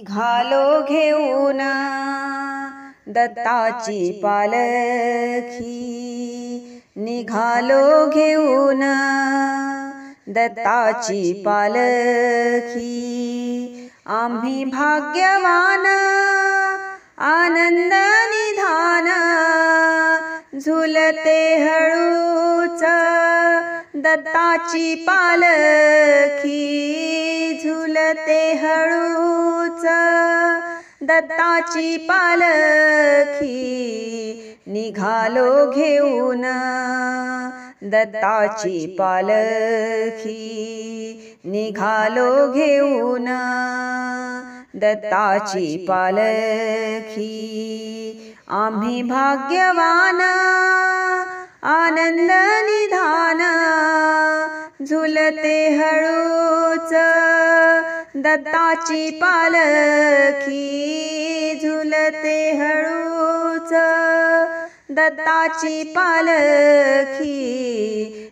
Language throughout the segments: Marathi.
निघालो घेऊन दत्ताची पालखी, निघालो घेऊन दत्ताची पालखी। आम्ही भाग्यवान आनंद निधान, झुलते हळूच दत्ताची पालखी, झुलते हळूच दत्ताची पालखी। निघालो घेऊन दत्ताची पालखी, निघालो घेऊन दत्ताची पालखी। आम्ही भाग्यवान आनंद निधान, झुलते हळूच दत्ताची पालखी, झुलते हळूच दत्ताची पालखी।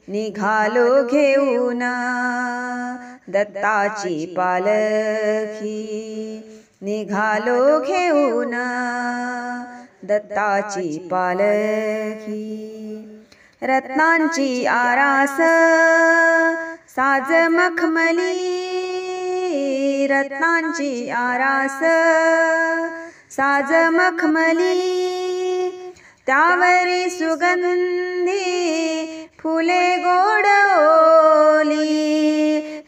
निघालो घेऊन दत्ताची पालखी, निघालो घेऊन दत्ताची पालखी। रत्नांची आरास साज मखमली, रत्नांची आरास साज मखमली। त्यावरी सुगंधी फुले गोड ओली,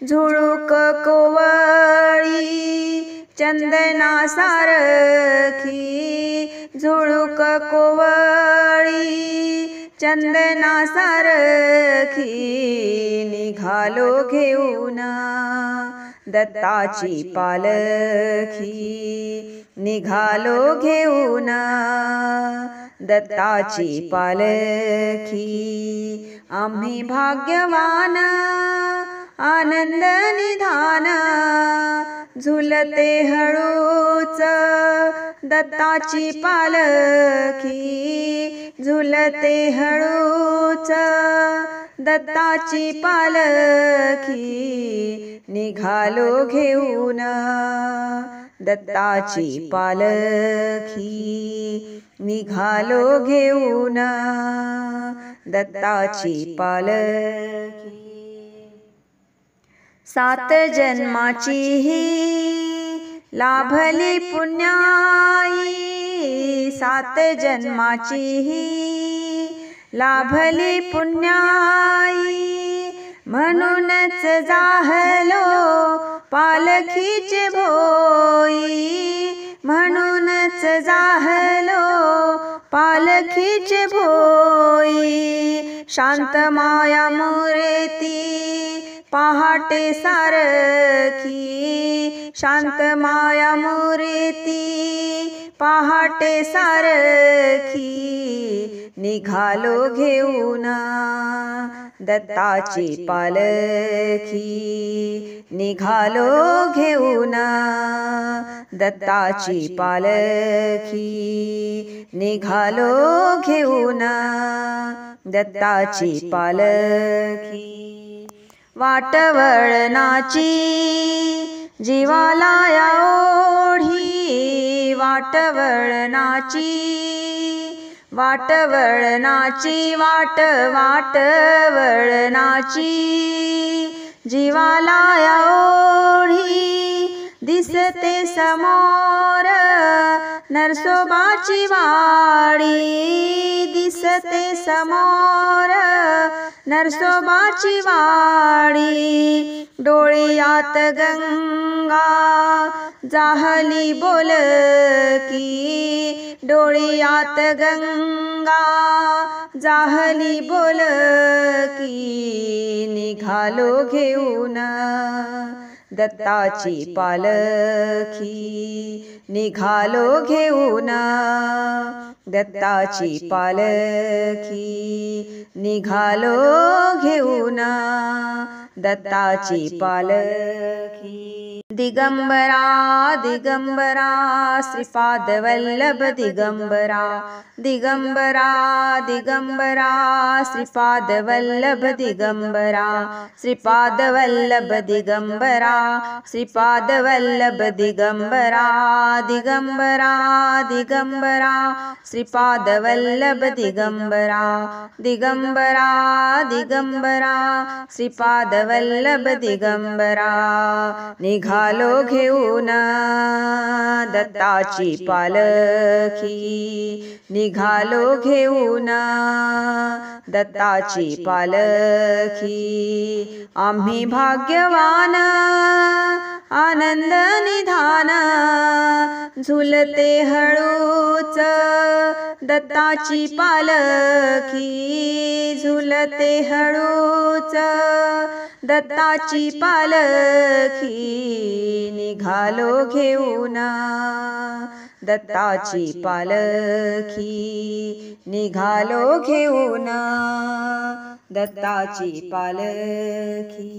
झुळूक कोवळी चंदना सारखी, झुळूक कोवळी चंदना सारखी। निघालो घेऊन दत्ताची पालखी, निघालो घेऊन दत्ताची पालखी। आम्ही भाग्यवान आनंद निधान, झुलते हळूच दत्ताची पालखी, झुलते हळूच दत्ताची पालखी। निघालो घेऊन दत्ताची पालखी, निघालो घेऊन दत्ताची पालखी। सात जन्माची ही लाभली पुण्याई, सात जन्माची ही लाभली पुण्याई। म्हणूनच जाहलो पालखीचे भोई, म्हणूनच जाहलो पालखीचे भोई। शांत माया मूर्ती पहाटे सारखी, शांत माया मूर्ती पहाटे सारखी। निघालो घेऊन दत्ताची पालखी, निघालो घेऊन दत्ताची पालखी, निघालो घेऊन दत्ताची पालखी। वाटवळणाची जीवाला या ओढी, वाटवळणाची, वाटवळणाची, वाटवळणाची जीवाला या ओढी। दिसते समोर नरसोबाची वाडी, दिसते समोर नरसोबाची वाडी। डोळ्यात गंगा जाहली बोलकी, डोळ्यात गंगा जाहली बोलकी। निघालो घेऊन दत्ताची पालखी, निघालो घेऊन दत्ताची पालखी, निघालो घेऊन दत्ताची पालखी। दिगंबरा दिगंबरा श्रीपादवल्लभ दिगंबरा दिगंबरा दिगंबरा श्रीपादवल्लभ दिगंबरा श्रीपादवल्लभ दिगंबरा श्रीपादवल्लभ दिगंबरा दिगंबरा दिगंबरा श्रीपादवल्लभ दिगंबरा दिगंबरा दिगंबरा श्रीपादवल्लभ दिगंबरा निघालो घेऊन दत्ताची पालखी निघालो घेऊन दत्ताची पालखी आम्ही भाग्यवान आनंद निधान झुलते हळूच दत्ताची पालखी झुलते हळूच दत्ताची पालखी निघालो घेऊन दत्ताची पालखी निघालो घेऊन दत्ताची पालखी।